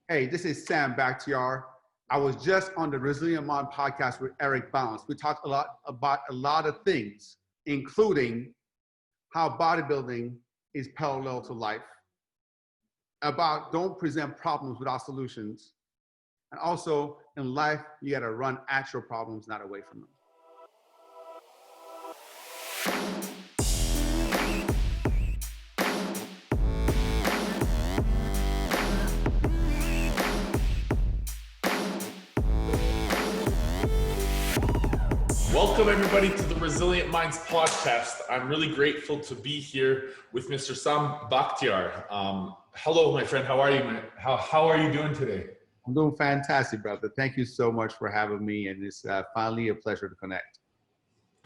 Hey, this is Sam Bakhtiar. I was just on the Resilient Mind podcast with Eric Bounce. We talked about a lot of things, including how bodybuilding is parallel to life, about don't present problems without solutions, and also in life, you got to run at your problems, not away from them. Welcome everybody to the Resilient Minds podcast. I'm really grateful to be here with Mr. Sam Bakhtiar. Hello, my friend. How are you, man? How are you doing today? I'm doing fantastic, brother. Thank you so much for having me, and it's finally a pleasure to connect.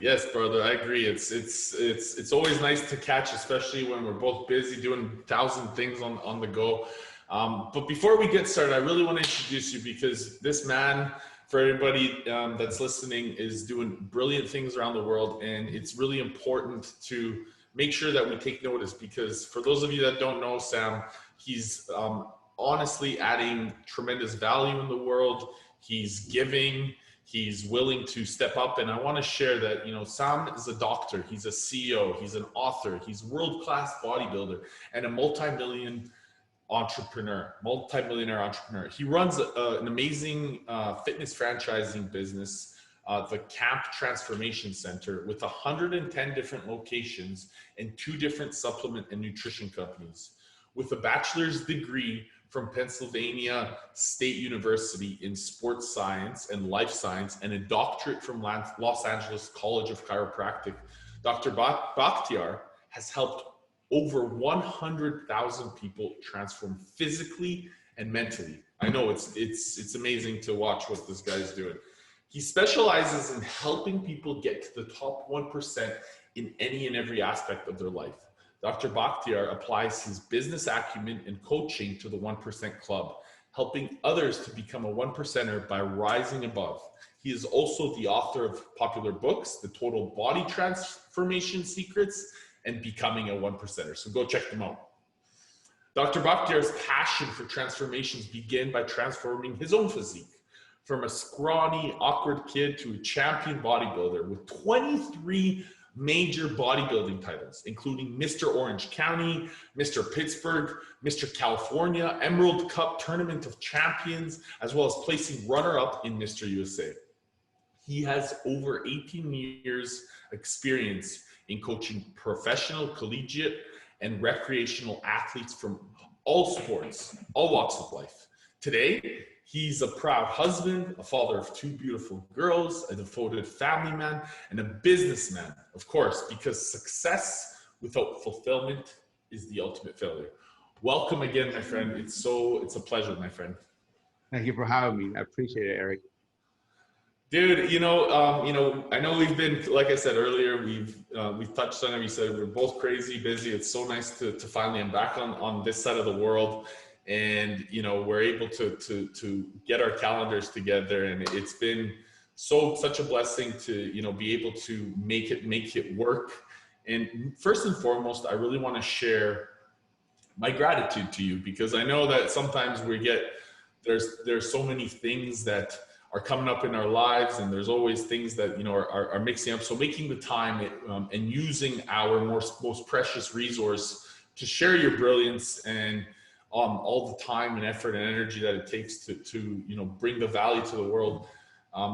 Yes, brother. I agree. It's always nice to catch, especially when we're both busy doing 1,000 things on the go. But before we get started, I really want to introduce you because this man, for everybody that's listening, is doing brilliant things around the world, and it's really important to make sure that we take notice because for those of you that don't know Sam, he's honestly adding tremendous value in the world. He's giving, he's willing to step up, and I want to share that, Sam is a doctor, he's a CEO, he's an author, he's world-class bodybuilder, and a multi-millionaire entrepreneur. He runs an amazing fitness franchising business, the Camp Transformation Center, with 110 different locations and 2 different supplement and nutrition companies. With a bachelor's degree from Pennsylvania State University in sports science and life science, and a doctorate from Los Angeles College of Chiropractic, Dr. Bakhtiar has helped over 100,000 people transform physically and mentally. I know it's amazing to watch what this guy's doing. He specializes in helping people get to the top 1% in any and every aspect of their life. Dr. Bakhtiar applies his business acumen and coaching to the 1% club, helping others to become a 1%er by rising above. He is also the author of popular books, The Total Body Transformation Secrets, and Becoming a 1%er. So go check them out. Dr. Bakhtiar's passion for transformations began by transforming his own physique from a scrawny, awkward kid to a champion bodybuilder with 23 major bodybuilding titles, including Mr. Orange County, Mr. Pittsburgh, Mr. California, Emerald Cup Tournament of Champions, as well as placing runner-up in Mr. USA. He has over 18 years experience in coaching professional, collegiate, and recreational athletes from all sports, all walks of life. Today, he's a proud husband, a father of 2 beautiful girls, a devoted family man, and a businessman, of course, because success without fulfillment is the ultimate failure. Welcome again, my friend. It's a pleasure, my friend. Thank you for having me. I appreciate it, Eric. Dude, I know we've been, like I said earlier, we've touched on it. We said we're both crazy busy. It's so nice to finally am back on this side of the world, and we're able to get our calendars together, and it's been such a blessing to be able to make it work. And first and foremost, I really want to share my gratitude to you because I know that sometimes there's so many things that are coming up in our lives, and there's always things that are mixing up. So making the time and using our most precious resource to share your brilliance and all the time and effort and energy that it takes to bring the value to the world,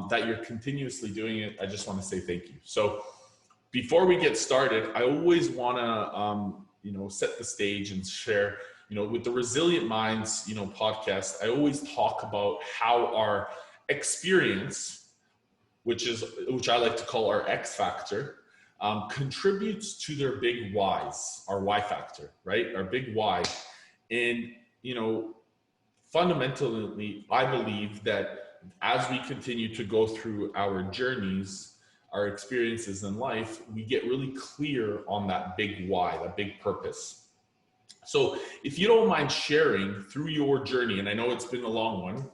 that you're continuously doing it. I just want to say thank you. So before we get started, I always want to set the stage and share. With the Resilient Minds podcast, I always talk about how our experience, which I like to call our X factor, contributes to their big whys, our Y factor, right? Our big why. And, fundamentally, I believe that as we continue to go through our journeys, our experiences in life, we get really clear on that big why, that big purpose. So if you don't mind sharing through your journey, and I know it's been a long one,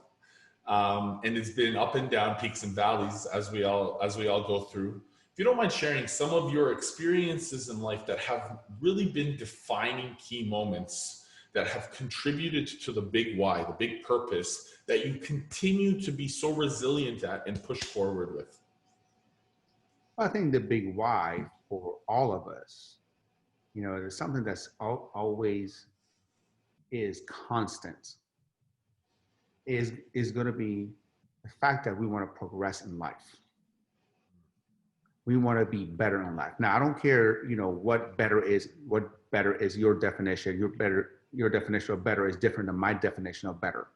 and it's been up and down, peaks and valleys as we all go through. If you don't mind sharing some of your experiences in life that have really been defining key moments that have contributed to the big why, the big purpose that you continue to be so resilient at and push forward with? I think the big why for all of us, there's something that's always is constant, is going to be the fact that we want to progress in life. We want to be better in life. Now, I don't care, what better is your definition. Your definition of better is different than my definition of better.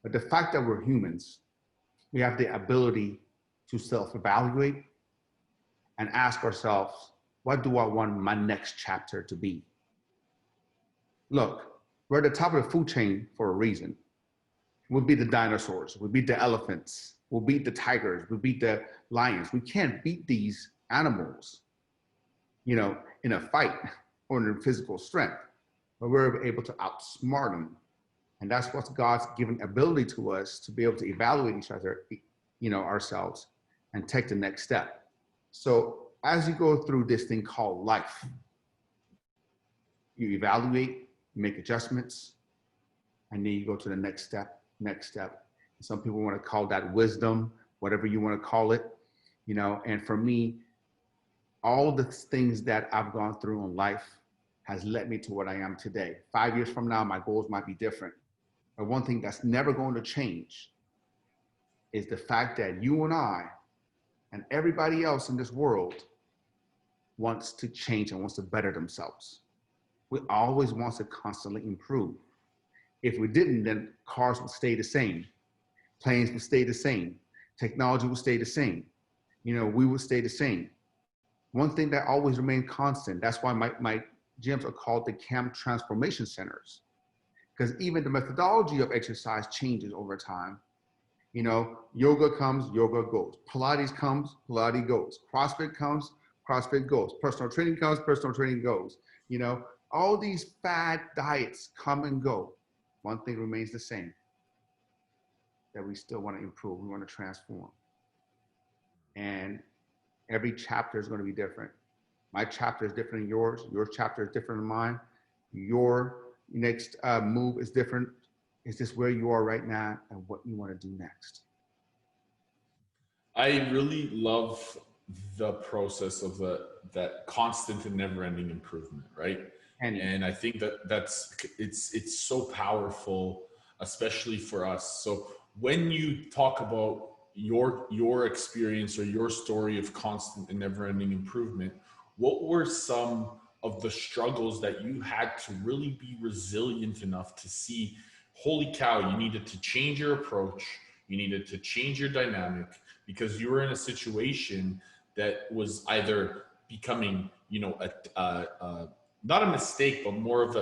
But the fact that we're humans, we have the ability to self-evaluate and ask ourselves, what do I want my next chapter to be? Look, we're at the top of the food chain for a reason. We'll beat the dinosaurs, we'll beat the elephants, we'll beat the tigers, we'll beat the lions. We can't beat these animals, in a fight or in physical strength, but we're able to outsmart them. And that's what God's given ability to us, to be able to evaluate each other, ourselves, and take the next step. So as you go through this thing called life, you evaluate, you make adjustments, and then you go to the next step. Some people want to call that wisdom, whatever you want to call it, and for me, all the things that I've gone through in life has led me to what I am today. 5 years from now, my goals might be different. But one thing that's never going to change is the fact that you and I and everybody else in this world wants to change and wants to better themselves. We always want to constantly improve. If we didn't, then cars would stay the same. Planes would stay the same. Technology would stay the same. We would stay the same. One thing that always remained constant, that's why my gyms are called the camp transformation centers. Because even the methodology of exercise changes over time. Yoga comes, yoga goes. Pilates comes, Pilates goes. CrossFit comes, CrossFit goes. Personal training comes, personal training goes. All these fad diets come and go. One thing remains the same, that we still want to improve, we want to transform. And every chapter is going to be different. My chapter is different than yours. Your chapter is different than mine. Your next move is different. It's just where you are right now and what you want to do next. I really love the process of that constant and never-ending improvement, right? And I think it's so powerful, especially for us. So when you talk about your experience or your story of constant and never-ending improvement, what were some of the struggles that you had to really be resilient enough to see, holy cow, you needed to change your approach, you needed to change your dynamic, because you were in a situation that was either becoming, not a mistake, but more of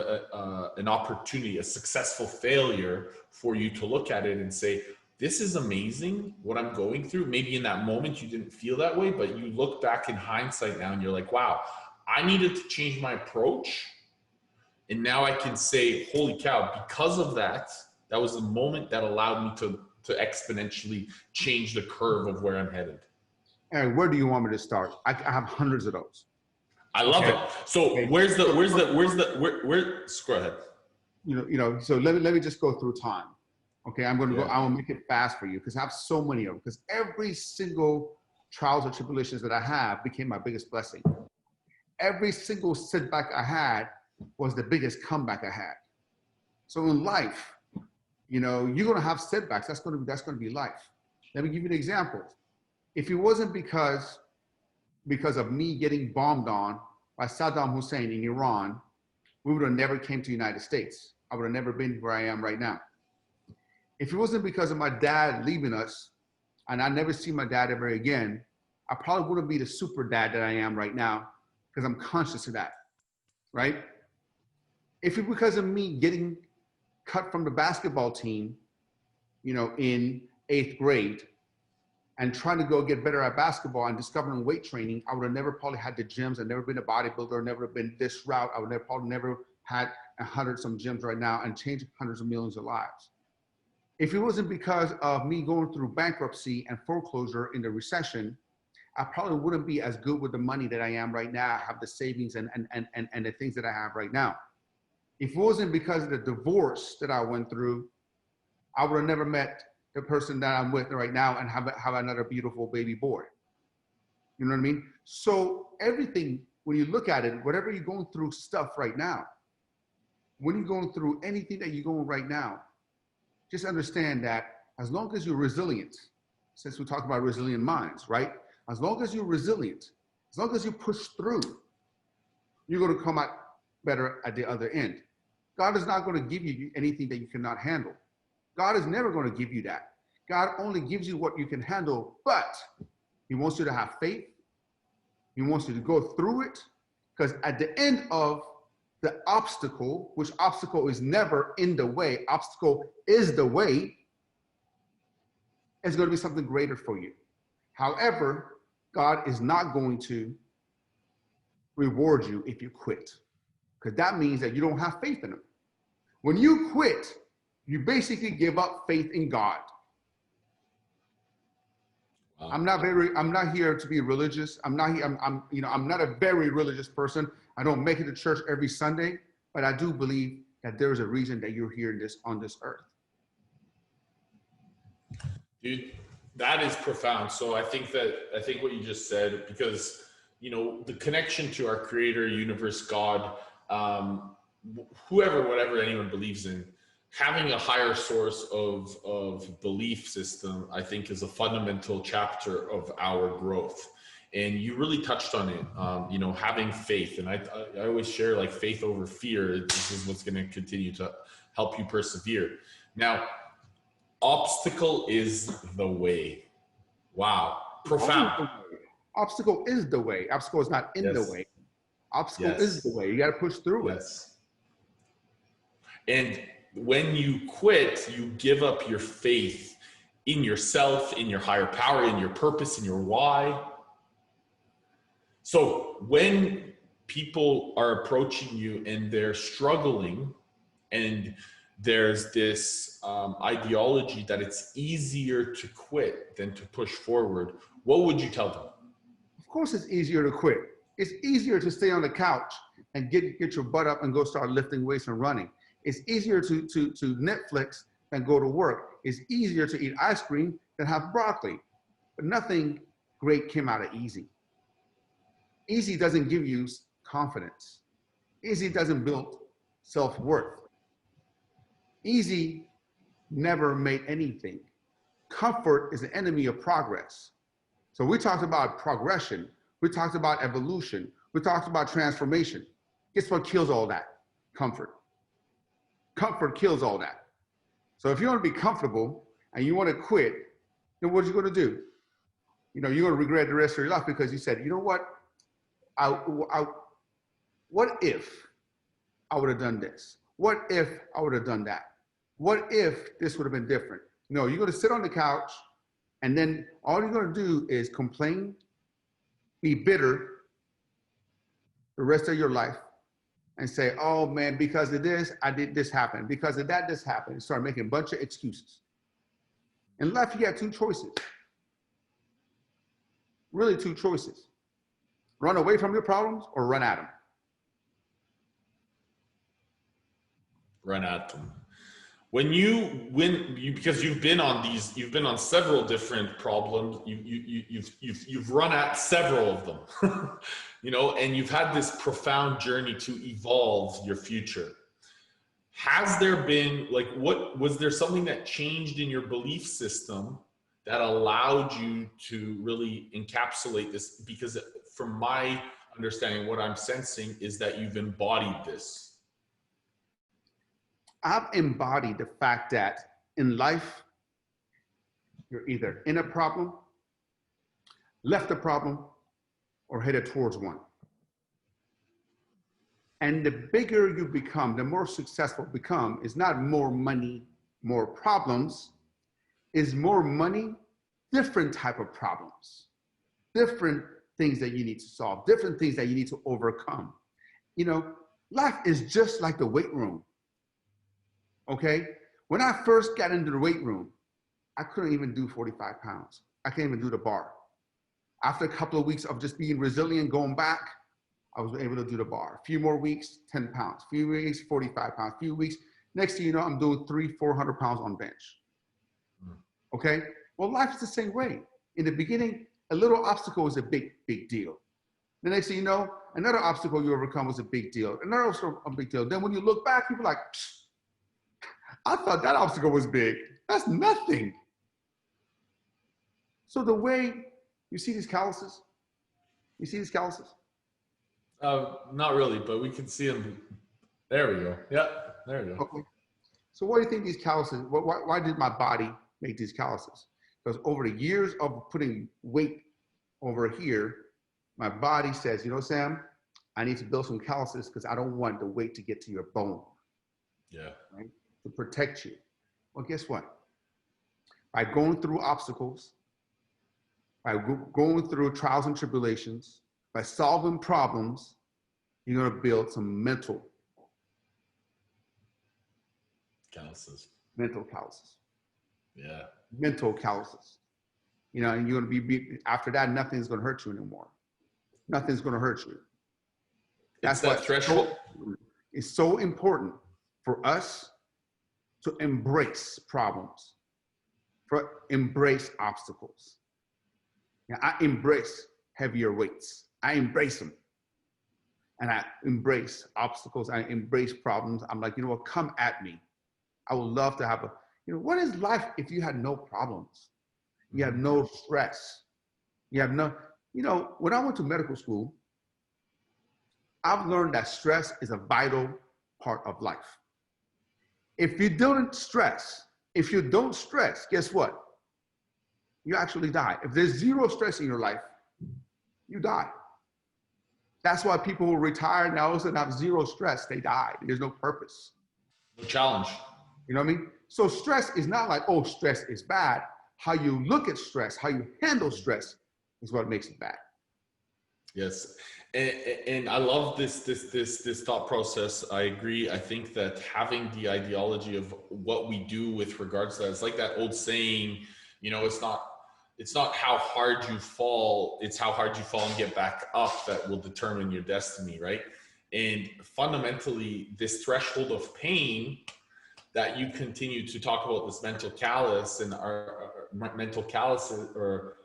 an opportunity, a successful failure for you to look at it and say, this is amazing what I'm going through. Maybe in that moment you didn't feel that way, but you look back in hindsight now and you're like, wow, I needed to change my approach. And now I can say, holy cow, because of that, that was the moment that allowed me to exponentially change the curve of where I'm headed. Eric, where do you want me to start? I have hundreds of those. I love it. So okay. Where's go ahead. So let me just go through time. Okay, I'm going to go, I will make it fast for you because I have so many of them, because every single trials or tribulations that I have became my biggest blessing. Every single setback I had was the biggest comeback I had. So in life, you're going to have setbacks. That's going to be life. Let me give you an example. If it wasn't because of me getting bombed on by Saddam Hussein in Iran, we would have never came to the United States. I would have never been where I am right now. If it wasn't because of my dad leaving us, and I never see my dad ever again, I probably wouldn't be the super dad that I am right now, because I'm conscious of that, right? If it's because of me getting cut from the basketball team, in 8th grade, and trying to go get better at basketball and discovering weight training, I would have never probably had the gyms. I've never been a bodybuilder, never been this route. I would have probably never had 100-some gyms right now and changed hundreds of millions of lives. If it wasn't because of me going through bankruptcy and foreclosure in the recession, I probably wouldn't be as good with the money that I am right now. I have the savings and the things that I have right now. If it wasn't because of the divorce that I went through, I would have never met the person that I'm with right now and have another beautiful baby boy. You know what I mean? So everything, when you look at it, whatever you're going through stuff right now, when you're going through anything that you're going right now, just understand that as long as you're resilient, since we talk about resilient minds, right? As long as you're resilient, as long as you push through, you're going to come out better at the other end. God is not going to give you anything that you cannot handle. God is never going to give you that. God only gives you what you can handle, but he wants you to have faith. He wants you to go through it, because at the end of the obstacle, which obstacle is never in the way, obstacle is the way, is going to be something greater for you. However, God is not going to reward you if you quit, because that means that you don't have faith in him. When you quit, you basically give up faith in God. Wow. I'm not here to be religious. I'm not a very religious person. I don't make it to church every Sunday, but I do believe that there's a reason that you're here on this earth. Dude, that is profound. So I think what you just said, because, the connection to our creator, universe, God, whoever, whatever anyone believes in, having a higher source of belief system, I think, is a fundamental chapter of our growth. And you really touched on it, having faith. And I always share, like, faith over fear. This is what's going to continue to help you persevere. Now, obstacle is the way. Wow. Profound. Obstacle is the way. Obstacle is not in the way. Obstacle is the way. You got to push through it. And when you quit, you give up your faith in yourself, in your higher power, in your purpose, in your why. So when people are approaching you and they're struggling, and there's this ideology that it's easier to quit than to push forward, what would you tell them? Of course it's easier to quit. It's easier to stay on the couch and get your butt up and go start lifting weights and running. It's easier to Netflix than go to work. It's easier to eat ice cream than have broccoli. But nothing great came out of easy. Easy doesn't give you confidence. Easy doesn't build self-worth. Easy never made anything. Comfort is the enemy of progress. So we talked about progression. We talked about evolution. We talked about transformation. Guess what kills all that? Comfort. Comfort kills all that. So if you want to be comfortable and you want to quit, then what are you going to do? You're going to regret the rest of your life because you said, you know what? What if I would have done this? What if I would have done that? What if this would have been different? No, you're going to sit on the couch, and then all you're going to do is complain, be bitter the rest of your life, and say, oh man, because of this, I did this happen. Because of that, this happened. And start making a bunch of excuses. In life, you got two choices. Really two choices. Run away from your problems or run at them. Run at them. Because you've been on several different problems. You've run at several of them, and you've had this profound journey to evolve your future. Has there been, was there something that changed in your belief system that allowed you to really encapsulate this? Because from my understanding, what I'm sensing is that you've embodied this. I've embodied the fact that in life, you're either in a problem, left a problem, or headed towards one. And the bigger you become, the more successful you become, is not more money, more problems, is more money, different type of problems, different things that you need to solve, different things that you need to overcome. Life is just like the weight room. Okay, when I first got into the weight room, I couldn't even do 45 pounds. I can't even do the bar. After a couple of weeks of just being resilient, going back, I was able to do the bar. A few more weeks, 10 pounds. A few weeks, 45 pounds. A few weeks, next thing you know, I'm doing 300-400 pounds on bench. Okay? Well, life is the same way. In the beginning, a little obstacle is a big, big deal. The next thing you know, another obstacle you overcome was a big deal. Another obstacle, a big deal. Then when you look back, you're like, I thought that obstacle was big. That's nothing. So the way you see these calluses, Not really, but we can see them. There we go. Yeah, there we go. Okay. So what do you think these calluses, why did my body make these calluses? Because over the years of putting weight over here, my body says, you know, Sam, I need to build some calluses because I don't want the weight to get to your bone. Yeah. Right? To protect you. Well, guess what? By going through obstacles, by going through trials and tribulations, by solving problems, you're going to build some mental calluses. Mental calluses. Yeah. Mental calluses. You know, and you're going to be after that, nothing's going to hurt you anymore. Nothing's going to hurt you. That's that threshold. It's so important for us to embrace problems, for embrace obstacles. Now, I embrace heavier weights. I embrace them. And I embrace obstacles. I embrace problems. I'm like, you know what, come at me. I would love to have what is life if you had no problems? You have no stress. You have no, when I went to medical school, I've learned that stress is a vital part of life. If you don't stress, guess what? You actually die. If there's zero stress in your life, you die. That's why people who retire now also have zero stress. They die. There's no purpose. No challenge. You know what I mean? So stress is not like, oh, stress is bad. How you look at stress, how you handle stress is what makes it bad. Yes. And I love this thought process. I agree. I think that having the ideology of what we do with regards to that, it's like that old saying, it's not how hard you fall, it's how hard you fall and get back up that will determine your destiny, right? And fundamentally, this threshold of pain that you continue to talk about, this mental callus and our mental callus, or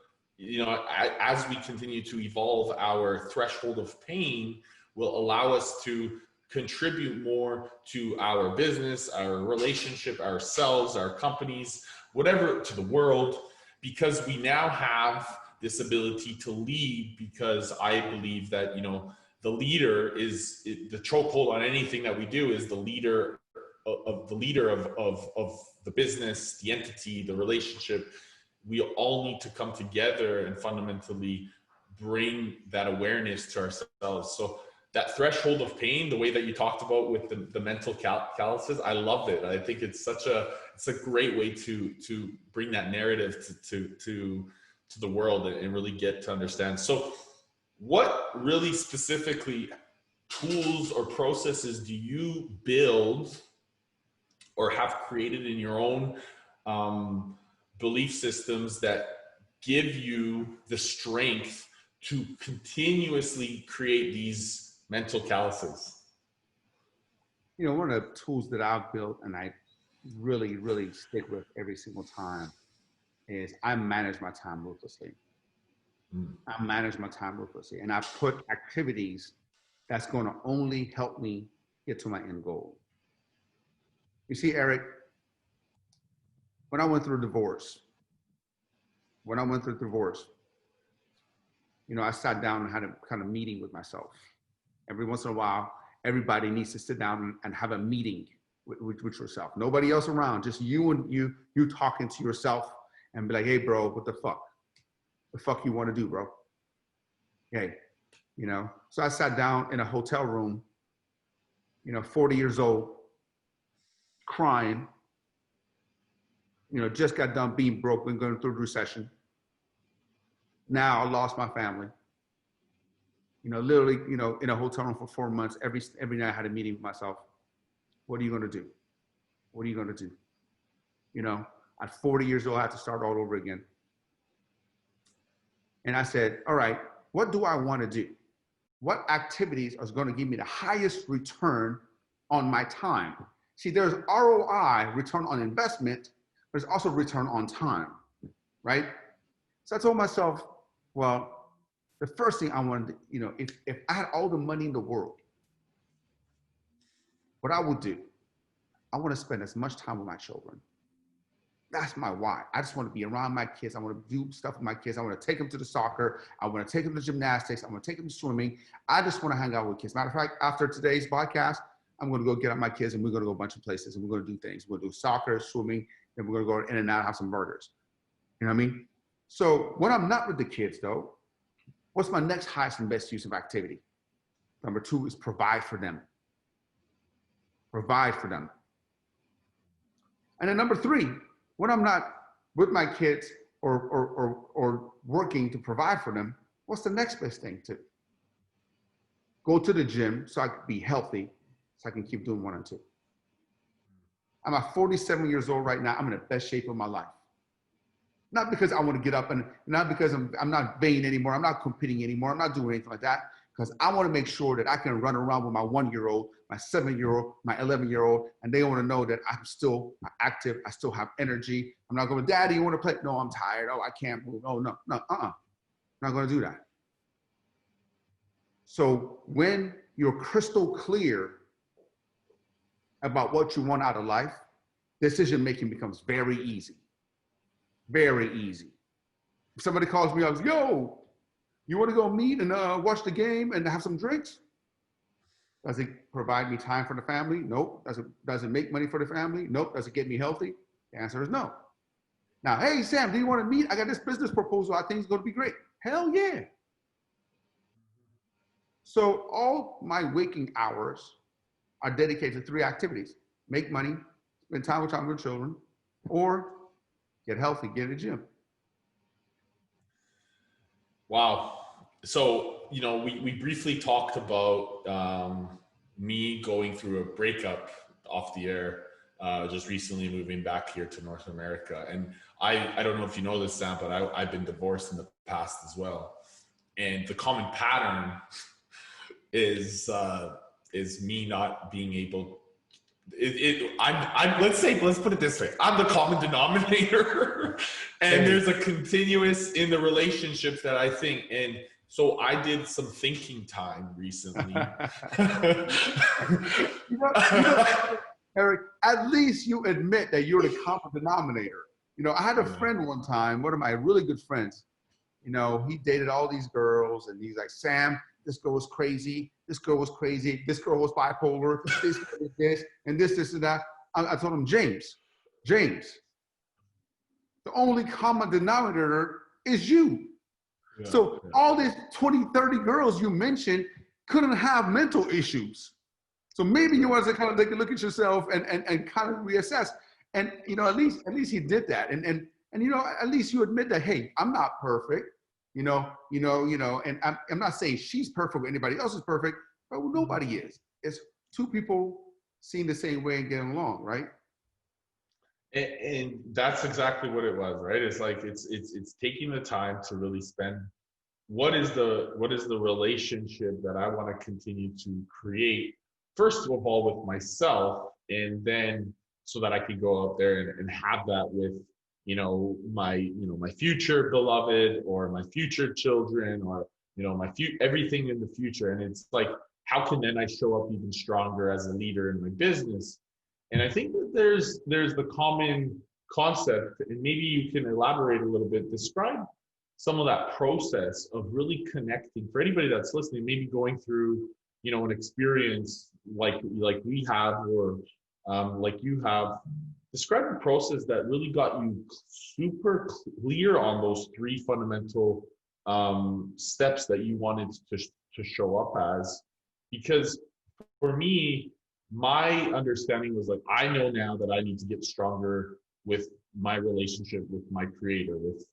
as we continue to evolve, our threshold of pain will allow us to contribute more to our business, our relationship, ourselves, our companies, whatever, to the world, because we now have this ability to lead. Because I believe that, the leader is the chokehold on anything that we do is the leader of the business, the entity, the relationship. We all need to come together and fundamentally bring that awareness to ourselves. So that threshold of pain, the way that you talked about with the mental calluses, I loved it. I think it's a great way to bring that narrative to the world and really get to understand. So what really specifically tools or processes do you build or have created in your own belief systems that give you the strength to continuously create these mental calluses? One of the tools that I've built and I really, really stick with every single time is I manage my time ruthlessly. I manage my time ruthlessly, and I put activities that's going to only help me get to my end goal. You see, Eric, when I went through divorce, I sat down and had a kind of meeting with myself. Every once in a while, everybody needs to sit down and have a meeting with yourself. Nobody else around, just you and you talking to yourself and be like, hey, bro, what the fuck? The fuck you want to do, bro? Hey, So I sat down in a hotel room, 40 years old, crying, just got done being broke and going through a recession. Now I lost my family. Literally, in a hotel room for 4 months, every night I had a meeting with myself. What are you going to do? What are you going to do? At 40 years old, I had to start all over again. And I said, all right, what do I want to do? what activities are going to give me the highest return on my time. See, there's ROI, return on investment. There's also return on time, right? So I told myself, well, the first thing I wanted to, you know, if I had all the money in the world, what I would do, I want to spend as much time with my children. That's my why. I just want to be around my kids. I want to do stuff with my kids. I want to take them to the soccer. I want to take them to gymnastics. I want to take them to swimming. I just want to hang out with kids. Matter of fact, after today's podcast, I'm going to go get up my kids and we're going to go a bunch of places and we're going to do things. We're going to do soccer, swimming, then we're going to go in and out, have some burgers. You know what I mean? So when I'm not with the kids though, what's my next highest and best use of activity? Number 2 is provide for them. Provide for them. And then number 3, when I'm not with my kids or working to provide for them, what's the next best thing to? Go to the gym so I can be healthy, so I can keep doing 1 and 2. I'm at 47 years old right now. I'm in the best shape of my life. Not because I want to get up and not because I'm not vain anymore. I'm not competing anymore. I'm not doing anything like that. Because I want to make sure that I can run around with my 1-year-old, my 7-year-old, my 11-year-old, and they want to know that I'm still active. I still have energy. I'm not going, Daddy, you want to play? No, I'm tired. Oh, I can't move. Oh, no. I'm not going to do that. So when you're crystal clear about what you want out of life, decision-making becomes very easy. Very easy. If somebody calls me up, yo, you want to go meet and watch the game and have some drinks? Does it provide me time for the family? Nope. Does it make money for the family? Nope. Does it get me healthy? The answer is no. Now, hey, Sam, do you want to meet? I got this business proposal. I think it's going to be great. Hell yeah. So all my waking hours are dedicated to 3 activities: make money, spend time with children, or get healthy, get in the gym. Wow. So, you know, we briefly talked about me going through a breakup off the air, just recently moving back here to North America. And I don't know if you know this, Sam, but I've been divorced in the past as well. And the common pattern is me not being able. Let's put it this way. I'm the common denominator, and there's a continuous in the relationships that I think. And so I did some thinking time recently. you know, Eric, at least you admit that you're the common denominator. You know, I had a friend one time, one of my really good friends, you know, he dated all these girls and he's like, Sam, this girl was crazy. This girl was crazy. This girl was bipolar. This, and this and that. I told him, James, the only common denominator is you. Yeah, so all these 20, 30 girls you mentioned couldn't have mental issues. So maybe you want to kind of take a look at yourself and kind of reassess. And, you know, at least he did that. And you know, at least you admit that, hey, I'm not perfect. You know, and I'm not saying she's perfect or anybody else is perfect, but nobody is. It's 2 people seeing the same way and getting along, right? And that's exactly what it was, right? It's like it's taking the time to really spend. What is the relationship that I want to continue to create? First of all, with myself, and then so that I can go out there and have that with, you know, my future beloved or my future children or, you know, everything in the future. And it's like, how can then I show up even stronger as a leader in my business? And I think that there's the common concept, and maybe you can elaborate a little bit, describe some of that process of really connecting for anybody that's listening, maybe going through, you know, an experience like we have, or like you have. Describe the process that really got you super clear on those 3 fundamental steps that you wanted to show up as. Because for me, my understanding was like, I know now that I need to get stronger with my relationship with my creator, with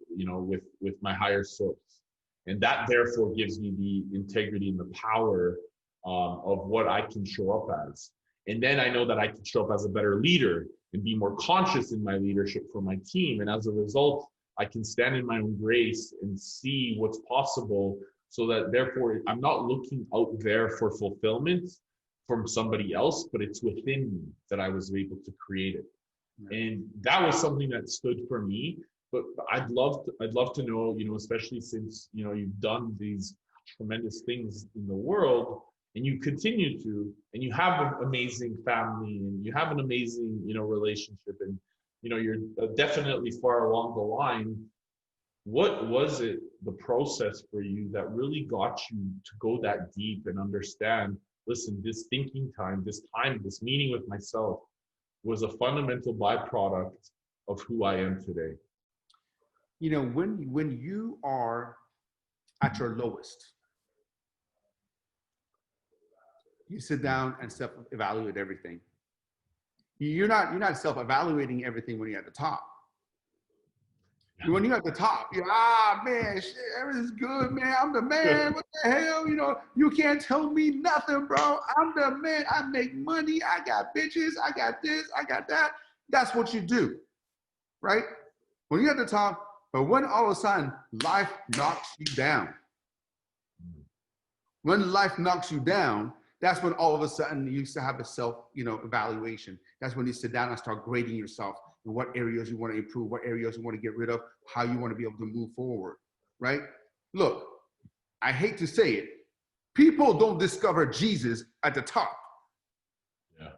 my higher source. And that therefore gives me the integrity and the power of what I can show up as. And then I know that I can show up as a better leader and be more conscious in my leadership for my team. And as a result, I can stand in my own grace and see what's possible so that therefore I'm not looking out there for fulfillment from somebody else, but it's within me that I was able to create it. And that was something that stood for me. But I'd love to know, especially since, you've done these tremendous things in the world and you continue to, and you have an amazing family and you have an amazing, relationship, and, you're definitely far along the line. What was it, the process for you that really got you to go that deep and understand, listen, this thinking time, this meeting with myself was a fundamental byproduct of who I am today? When you are at your lowest, you sit down and self-evaluate everything. You're not self-evaluating everything when you're at the top. When you're at the top, you're, man, shit, everything's good, man. I'm the man. What the hell? You can't tell me nothing, bro. I'm the man. I make money. I got bitches. I got this. I got that. That's what you do, right? When you're at the top, but when all of a sudden life knocks you down, that's when all of a sudden you used to have a evaluation. That's when you sit down and start grading yourself in what areas you want to improve, what areas you want to get rid of, how you want to be able to move forward, right? Look, I hate to say it, people don't discover Jesus at the top. Yeah.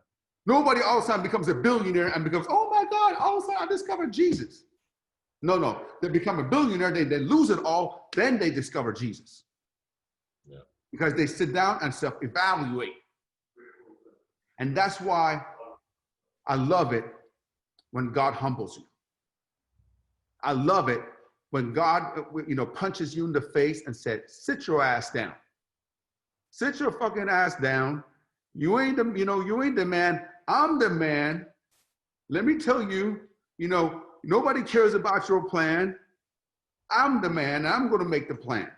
Nobody all of a sudden becomes a billionaire and becomes, oh my God, all of a sudden I discovered Jesus. No, they become a billionaire, they lose it all, then they discover Jesus. Yeah. Because they sit down and self-evaluate. And that's why I love it when God humbles you. I love it when God, punches you in the face and said, sit your ass down. Sit your fucking ass down. You ain't the man. I'm the man. Let me tell you, nobody cares about your plan. I'm the man. I'm going to make the plan.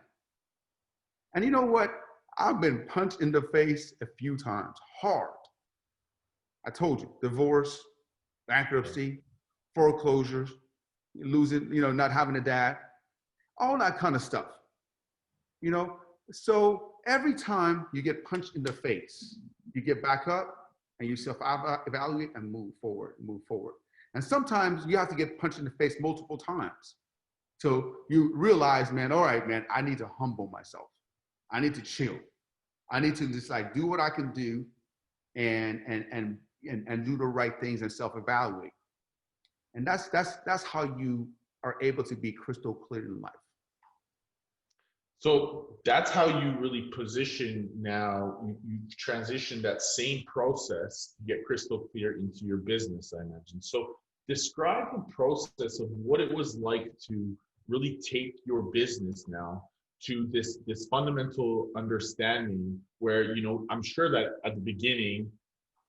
And you know what? I've been punched in the face a few times, hard. I told you, divorce, bankruptcy, foreclosures, losing, not having a dad, all that kind of stuff. So every time you get punched in the face, you get back up and you self-evaluate and move forward. And sometimes you have to get punched in the face multiple times. So you realize, man, all right, man, I need to humble myself. I need to chill. I need to just do what I can do and do the right things and self-evaluate. And that's how you are able to be crystal clear in life. So that's how you really position now. You transition that same process to get crystal clear into your business, I imagine. So describe the process of what it was like to really take your business now to this fundamental understanding where, I'm sure that at the beginning,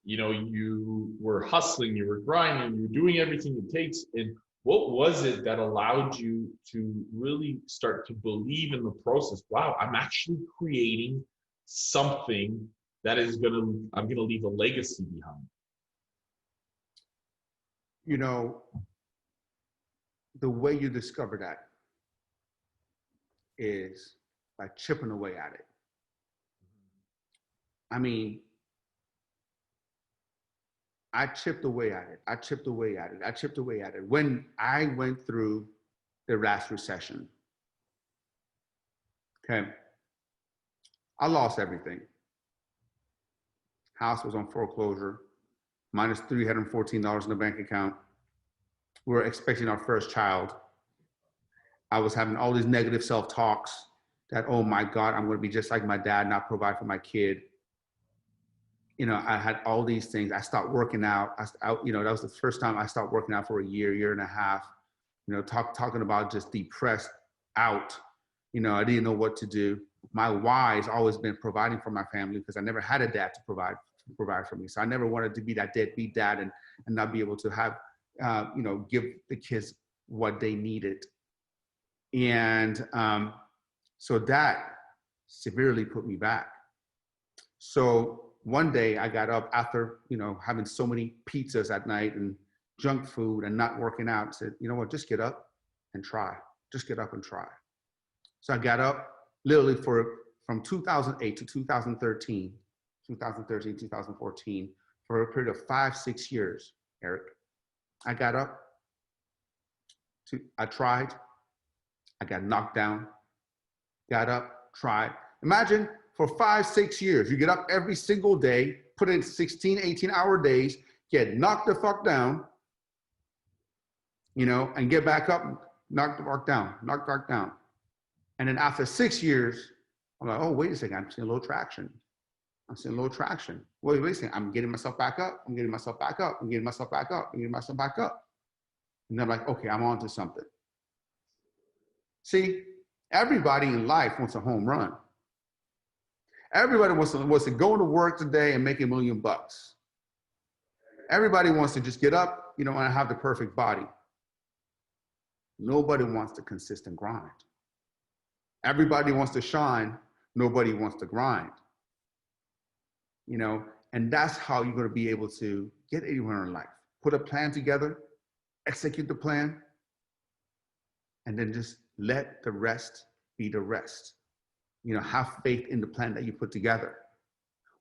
you were hustling, you were grinding, you were doing everything it takes. And what was it that allowed you to really start to believe in the process? Wow, I'm actually creating something that I'm going to leave a legacy behind. The way you discover that is by chipping away at it. I mean, I chipped away at it. When I went through the last recession, okay, I lost everything. House was on foreclosure, minus $314 in the bank account. We were expecting our first child. I was having all these negative self-talks that, oh my God, I'm going to be just like my dad, not provide for my kid. I had all these things. I stopped working out. That was the first time I stopped working out for a year and a half. Talking about just depressed out. I didn't know what to do. My why has always been providing for my family because I never had a dad to provide for me. So I never wanted to be that deadbeat dad and not be able to have, give the kids what they needed. And so that severely put me back. So one day I got up after, having so many pizzas at night and junk food and not working out, and said, you know what, just get up and try. Just get up and try. So I got up, literally from 2008 to 2013, 2014, for a period of 5-6 years, Eric. I got up, I tried, I got knocked down, got up, tried. Imagine for 5-6 years, you get up every single day, put in 16, 18-hour days, get knocked the fuck down, and get back up, knocked the fuck down, knocked back down. And then after 6 years, I'm like, oh, wait a second, I'm seeing a little traction. Wait a second, I'm getting myself back up. I'm getting myself back up. I'm getting myself back up. I'm getting myself back up. And I'm like, okay, I'm on to something. See, everybody in life wants a home run. Everybody wants to go to work today and make $1 million. Everybody wants to just get up, and have the perfect body. Nobody wants the consistent grind. Everybody wants to shine. Nobody wants to grind. And that's how you're going to be able to get anywhere in life. Put a plan together, execute the plan, and then just let the rest be the rest. Have faith in the plan that you put together.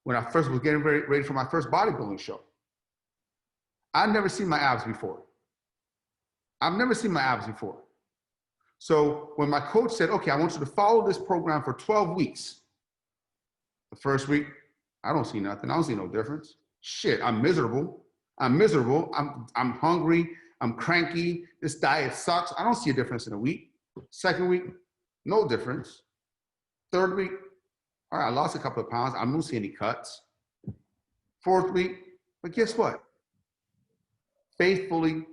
When I first was getting ready for my first bodybuilding show, I'd never seen my abs before. So when my coach said, okay, I want you to follow this program for 12 weeks. The first week, I don't see nothing. I don't see no difference. Shit, I'm miserable. I'm hungry. I'm cranky. This diet sucks. I don't see a difference in a week. Second week, no difference. Third week, all right, I lost a couple of pounds. I don't see any cuts. Fourth week, but guess what? Faithfully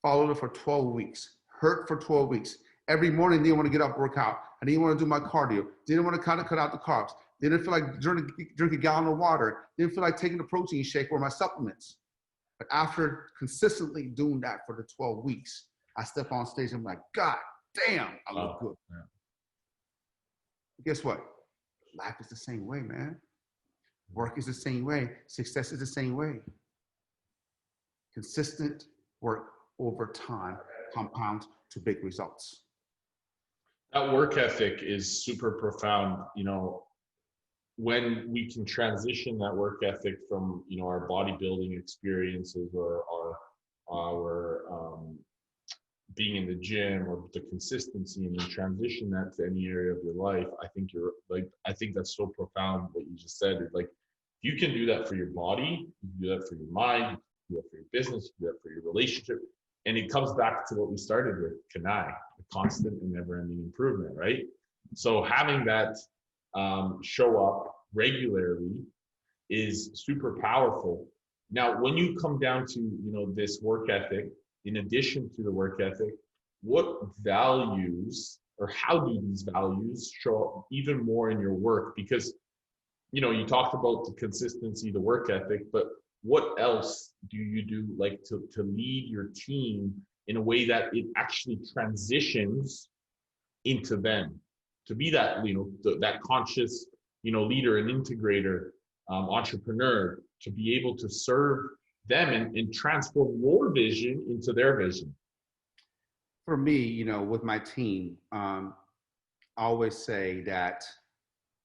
followed it for 12 weeks. Hurt for 12 weeks. Every morning, didn't want to get up, work out. I didn't want to do my cardio. Didn't want to kind of cut out the carbs. Didn't feel like drink a gallon of water. Didn't feel like taking a protein shake or my supplements. But after consistently doing that for the 12 weeks, I step on stage and I'm like, God damn, I look good. Yeah. Guess what? Life is the same way, man. Work is the same way. Success is the same way. Consistent work over time compounds to big results. That work ethic is super profound. When we can transition that work ethic from, our bodybuilding experiences or our being in the gym or the consistency, and then transition that to any area of your life, I think that's so profound what you just said. Like, you can do that for your body, you can do that for your mind, you can do that for your business, you can do that for your relationship. And it comes back to what we started with, Kanai, the constant and never-ending improvement, right? So having that show up regularly is super powerful. Now, when you come down to, this work ethic, in addition to the work ethic, what values or how do these values show up even more in your work? Because, you talked about the consistency, the work ethic, but what else do you do, like to lead your team in a way that it actually transitions into them to be that, that conscious, leader and integrator, entrepreneur, to be able to serve them and transform your vision into their vision? For me, with my team, I always say that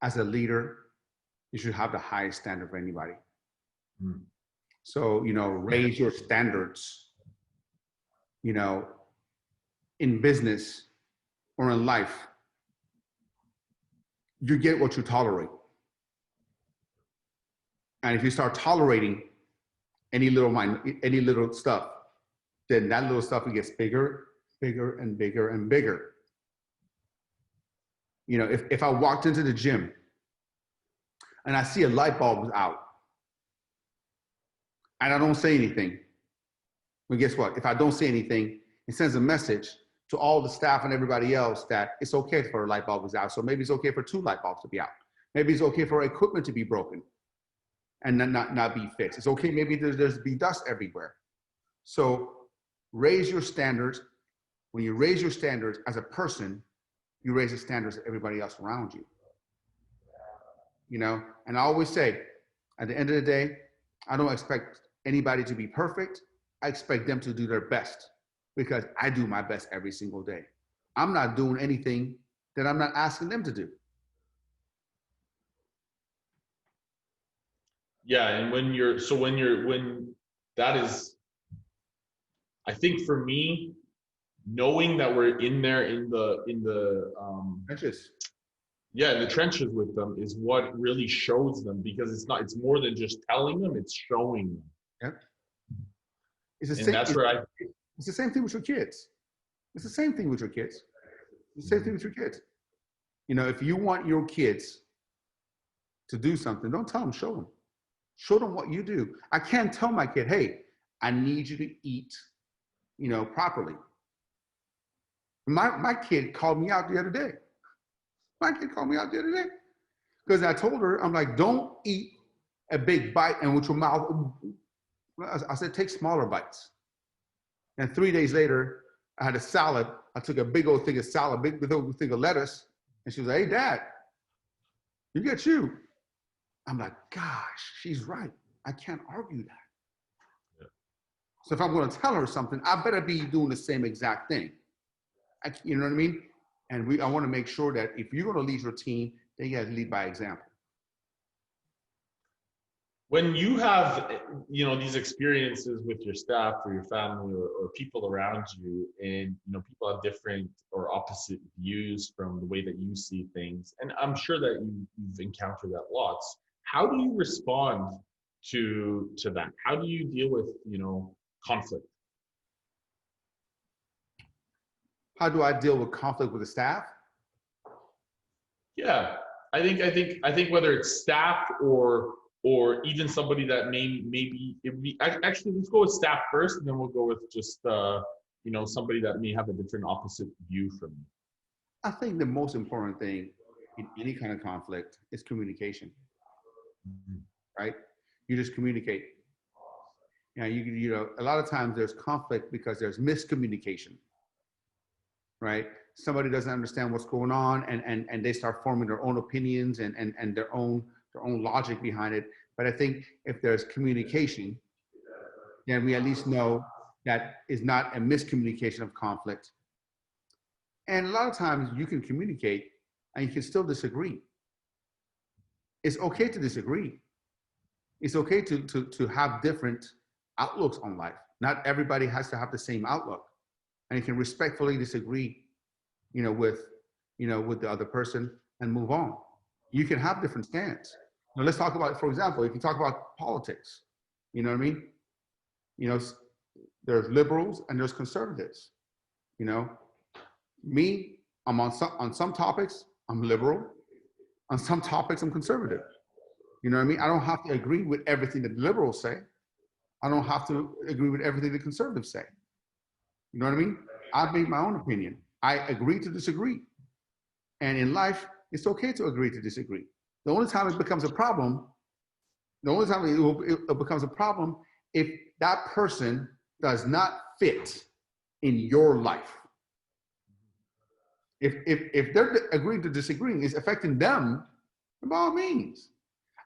as a leader, you should have the highest standard for anybody. Mm. So, raise your standards, in business or in life. You get what you tolerate. And if you start tolerating any little stuff, then that little stuff gets bigger, bigger, and bigger, and bigger. If I walked into the gym and I see a light bulb is out, and I don't say anything, well, guess what? If I don't say anything, it sends a message to all the staff and everybody else that it's okay for a light bulb is out. So maybe it's okay for 2 light bulbs to be out. Maybe it's okay for equipment to be broken and not be fixed. It's okay, maybe there's be dust everywhere. So raise your standards. When you raise your standards as a person, you raise the standards of everybody else around you. And I always say, at the end of the day, I don't expect anybody to be perfect. I expect them to do their best, because I do my best every single day. I'm not doing anything that I'm not asking them to do. Yeah, and when that is, I think for me, knowing that we're in there in the Trenches. yeah, in the trenches with them is what really shows them, because it's more than just telling them, it's showing them. Yep. It's the And same. that's where I It's the same thing with your kids. It's the same thing with your kids. It's the same thing with your kids. You know, if you want your kids to do something, don't tell them, show them. Show them what you do. I can't tell my kid, hey, I need you to eat, you know, properly. My kid called me out the other day. My kid called me out the other day because I told her, I'm like, don't eat a big bite and with your mouth. I said, take smaller bites. And 3 days later, I had a salad. I took a big old thing of salad, big old thing of lettuce. And she was like, hey, Dad, you get you. I'm like, gosh, she's right. I can't argue that. Yeah. So if I'm going to tell her something, I better be doing the same exact thing. You know what I mean? And I want to make sure that if you're going to lead your team, then you got to lead by example. When you have, these experiences with your staff or your family or people around you, and, people have different or opposite views from the way that you see things, and I'm sure that you've encountered that lots. How do you respond to that? How do you deal with, conflict? How do I deal with conflict with the staff? Yeah, I think whether it's staff or even somebody that maybe actually, let's go with staff first, and then we'll go with just somebody that may have a different opposite view from you. I think the most important thing in any kind of conflict is communication. Mm-hmm. Right? You just communicate. A lot of times there's conflict because there's miscommunication. Right? Somebody doesn't understand what's going on, and they start forming their own opinions and their own logic behind it. But I think if there's communication, then we at least know that is not a miscommunication of conflict. And a lot of times you can communicate and you can still disagree. It's okay to disagree. It's okay to have different outlooks on life. Not everybody has to have the same outlook. And you can respectfully disagree, with the other person and move on. You can have different stands. Now let's talk about, for example, if you talk about politics, you know what I mean? There's liberals and there's conservatives. Me, I'm on some topics, I'm liberal. On some topics, I'm conservative. You know what I mean? I don't have to agree with everything that the liberals say. I don't have to agree with everything the conservatives say. You know what I mean? I've made my own opinion. I agree to disagree. And in life, it's okay to agree to disagree. The only time it becomes a problem, it becomes a problem if that person does not fit in your life. If they're agreeing to disagreeing is affecting them, by all means.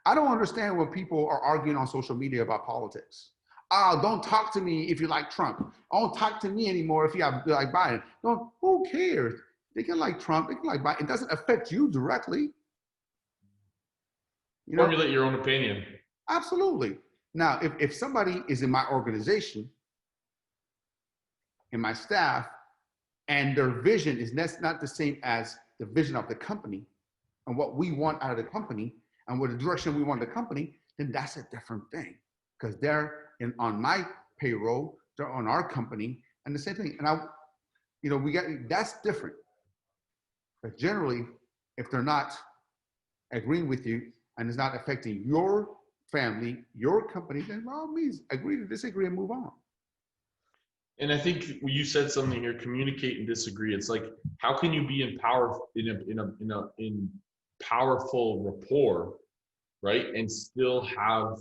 I don't understand when people are arguing on social media about politics. Oh, don't talk to me if you like Trump. Don't talk to me anymore if you like Biden. Who cares? They can like Trump, they can like Biden. It doesn't affect you directly. Formulate your own opinion. Absolutely. Now, if somebody is in my organization, in my staff, and their vision is not the same as the vision of the company and what we want out of the company and what the direction we want the company, then that's a different thing. Because they're on my payroll, they're on our company, and the same thing. And that's different. But generally, if they're not agreeing with you and it's not affecting your family, your company, then by all means, agree to disagree and move on. And I think you said something here: communicate and disagree. It's like, how can you be in powerful rapport, right, and still have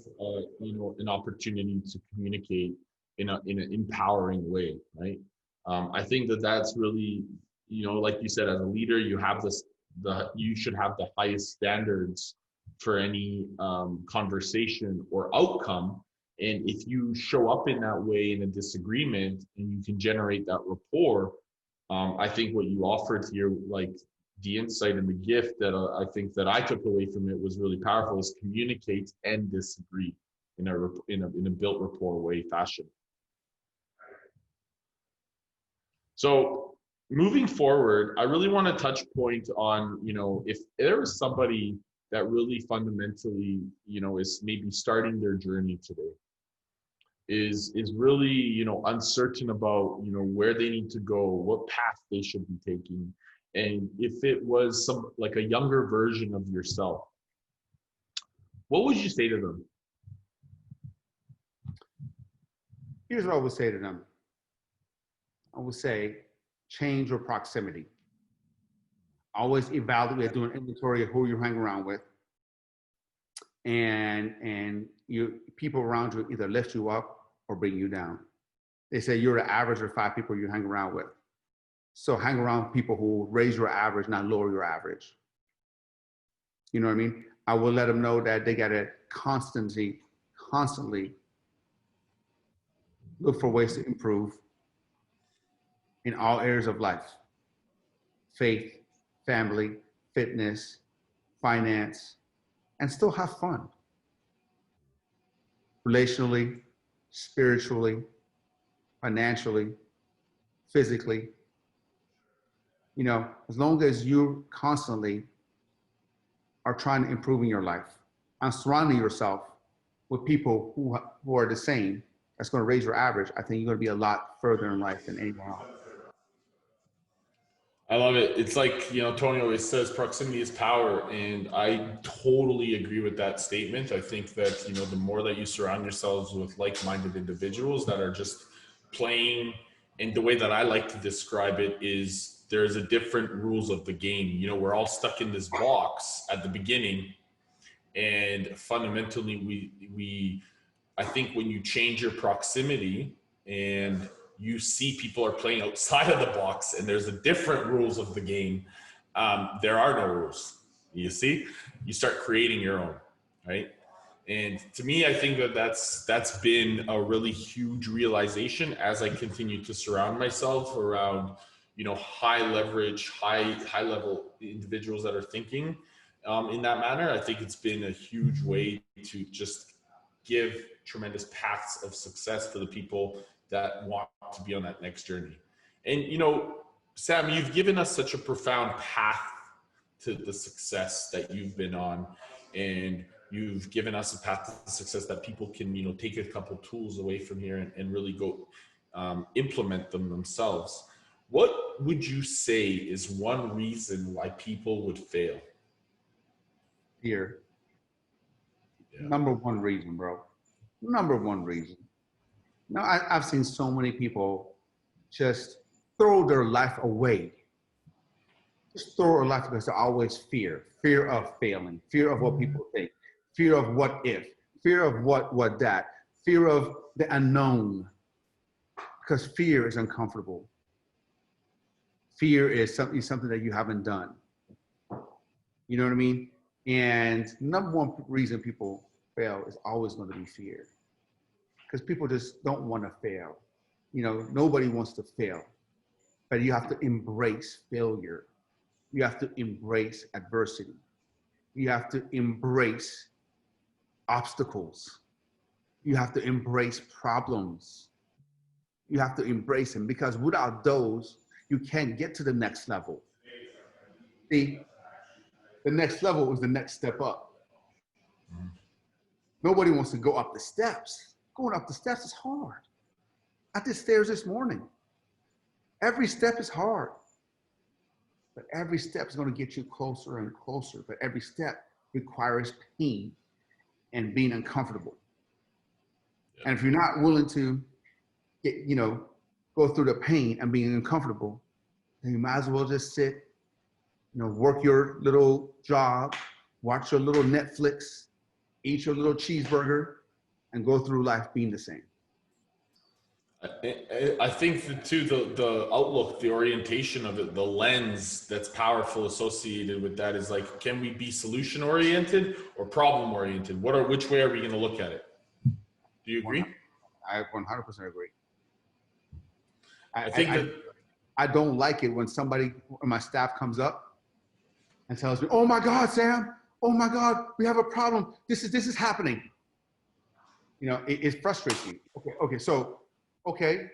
an opportunity to communicate in an empowering way, right? I think that's really, like you said, as a leader, you should have the highest standards for any conversation or outcome. And if you show up in that way in a disagreement and you can generate that rapport, I think what you offered here, like the insight and the gift that I think that I took away from it was really powerful is communicate and disagree in a built rapport way fashion. So moving forward, I really want to touch point on, if there is somebody that really fundamentally, is maybe starting their journey today, is really, uncertain about, where they need to go, what path they should be taking. And if it was like a younger version of yourself, what would you say to them? Here's what I would say to them. I would say, change your proximity. Always evaluate, do an inventory of who you hang around with. And people around you either lift you up or bring you down. They say you're the average of 5 people you hang around with. So hang around people who raise your average, not lower your average. You know what I mean? I will let them know that they got to constantly look for ways to improve in all areas of life: faith, family, fitness, finance, and still have fun. Relationally, spiritually, financially, physically. As long as you constantly are trying to improve in your life and surrounding yourself with people who are the same, that's going to raise your average, I think you're going to be a lot further in life than anyone else. I love it. It's like, Tony always says, proximity is power. And I totally agree with that statement. I think that, the more that you surround yourselves with like-minded individuals that are just playing, and the way that I like to describe it is there's a different rules of the game. We're all stuck in this box at the beginning. And fundamentally, I think when you change your proximity and you see people are playing outside of the box and there's a different rules of the game, there are no rules. You see, you start creating your own, right? And to me, I think that's been a really huge realization as I continue to surround myself around, high leverage, high level individuals that are thinking in that manner. I think it's been a huge way to just give tremendous paths of success to the people that want to be on that next journey. And, Sam, you've given us such a profound path to the success that you've been on, and you've given us a path to success that people can, take a couple tools away from here and really go implement them themselves. What would you say is one reason why people would fail? Fear. Yeah. Number one reason, bro. Number one reason. I've seen so many people just throw their life away. Just throw their life because there's always fear. Fear of failing. Fear of what people think. Fear of what if. Fear of what that. Fear of the unknown. Because fear is uncomfortable. Fear is something that you haven't done. You know what I mean? And number one reason people fail is always going to be fear. Because people just don't want to fail. Nobody wants to fail. But you have to embrace failure. You have to embrace adversity. You have to embrace obstacles. You have to embrace problems. You have to embrace them, because without those, you can't get to the next level. See, the next level is the next step up. Nobody wants to go up the steps. Going up the steps is hard. I did stairs this morning. Every step is hard. But every step is going to get you closer and closer. But every step requires pain and being uncomfortable. Yeah. And if you're not willing to go through the pain and being uncomfortable, then you might as well just sit, work your little job, watch your little Netflix, eat your little cheeseburger, and go through life being the same. I think that too, the outlook, the orientation of it, the lens that's powerful associated with that is like, can we be solution oriented or problem oriented? Which way are we going to look at it? Do you agree? I 100% agree. I don't like it when my staff comes up and tells me, "Oh my God, Sam! Oh my God, we have a problem. This is happening." You know, it frustrates me. Okay,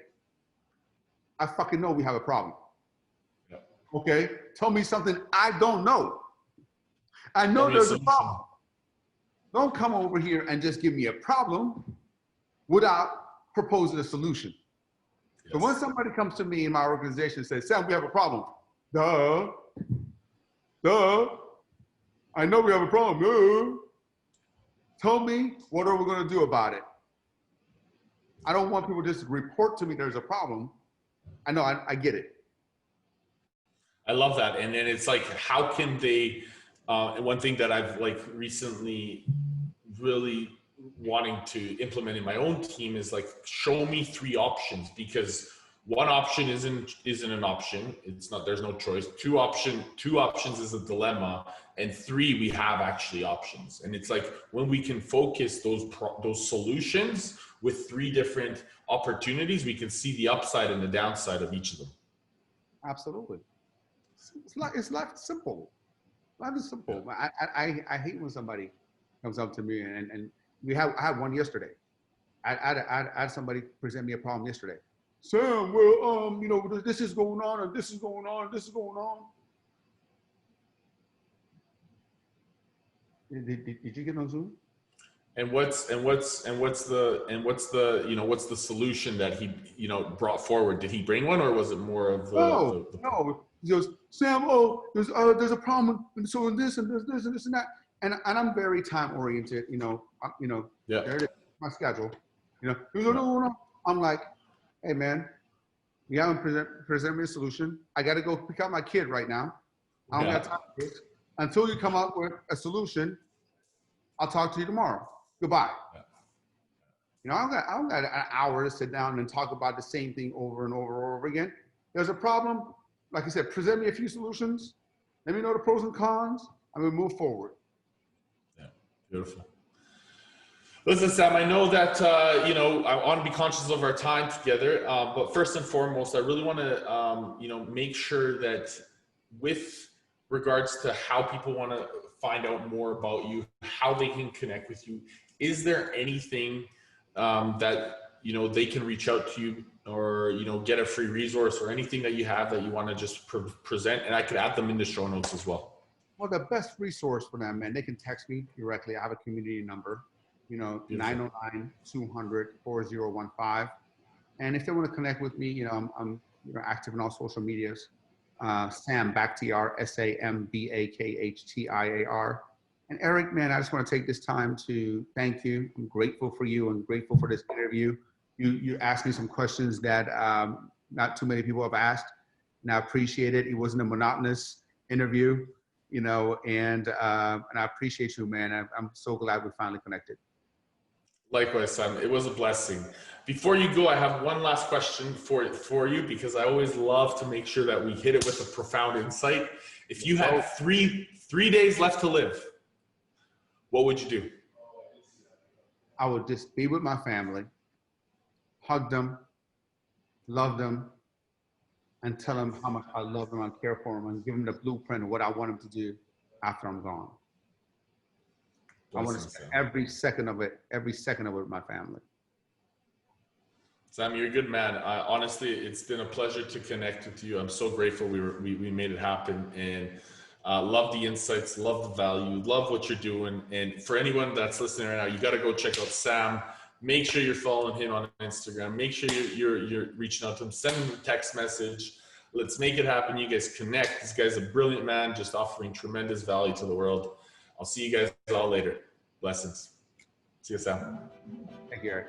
I fucking know we have a problem. Yeah. Okay, tell me something I don't know. I know there's a problem. Don't come over here and just give me a problem without proposing a solution. Yes. So when somebody comes to me in my organization and says, "Sam, we have a problem." Duh. I know we have a problem. Duh. Tell me, what are we going to do about it? I don't want people just to report to me there's a problem. I know, I get it. I love that. And then it's like, how can they, and one thing that I've like recently really wanting to implement in my own team is like, show me 3 options, because one option isn't an option. It's not, there's no choice. Two options is a dilemma. And 3, we have actually options. And it's like, when we can focus those solutions with 3 different opportunities, we can see the upside and the downside of each of them. Absolutely. It's life simple. Life is simple. Yeah. I hate when somebody comes up to me and I had one yesterday. I had somebody present me a problem yesterday. "Sam, well, you know, this is going on, and this is going on, and this is going on." Did you get on Zoom? And what's the you know, what's the solution that he, you know, brought forward? Did he bring one, or was it more of the No. He goes, "Sam, there's a problem, and so in this and this and this and that." And I'm very time oriented, you know. Yeah. There it is, my schedule. You know, he goes, "No." I'm like, "Hey man, you haven't present me a solution. I got to go pick up my kid right now. I don't got time for this. Until you come up with a solution, I'll talk to you tomorrow. Goodbye." Yeah. You know, I don't got an hour to sit down and talk about the same thing over and over and over again. There's a problem. Like I said, present me a few solutions. Let me know the pros and cons. I'm going to move forward. Yeah, beautiful. Listen, Sam, I know that, you know, I want to be conscious of our time together. But first and foremost, I really want to, you know, make sure that with regards to how people want to find out more about you, how they can connect with you, is there anything that, you know, they can reach out to you, or, you know, get a free resource, or anything that you have that you want to just present? And I could add them in the show notes as well. Well, the best resource for them, man, they can text me directly. I have a community number, you know, 909-200-4015. And if they want to connect with me, you know, I'm you know, active in all social medias. Sam Bakhtiar, SAMBAKHTIAR. And Eric, man, I just want to take this time to thank you. I'm grateful for you and grateful for this interview. You asked me some questions that not too many people have asked, and I appreciate it. It wasn't a monotonous interview, you know, and I appreciate you, man. I'm so glad we finally connected. Likewise, Sam. It was a blessing. Before you go, I have one last question for you, because I always love to make sure that we hit it with a profound insight. If you had three days left to live, what would you do? I would just be with my family, hug them, love them, and tell them how much I love them and care for them, and give them the blueprint of what I want them to do after I'm gone. I want to spend every second of it with my family. Sam, you're a good man. Honestly, it's been a pleasure to connect with you. I'm so grateful we made it happen, and love the insights, love the value, love what you're doing. And for anyone that's listening right now, you got to go check out Sam. Make sure you're following him on Instagram. Make sure you're reaching out to him. Send him a text message. Let's make it happen. You guys connect. This guy's a brilliant man, just offering tremendous value to the world. I'll see you guys all later. Blessings. See you, Sam. Thank you, Eric.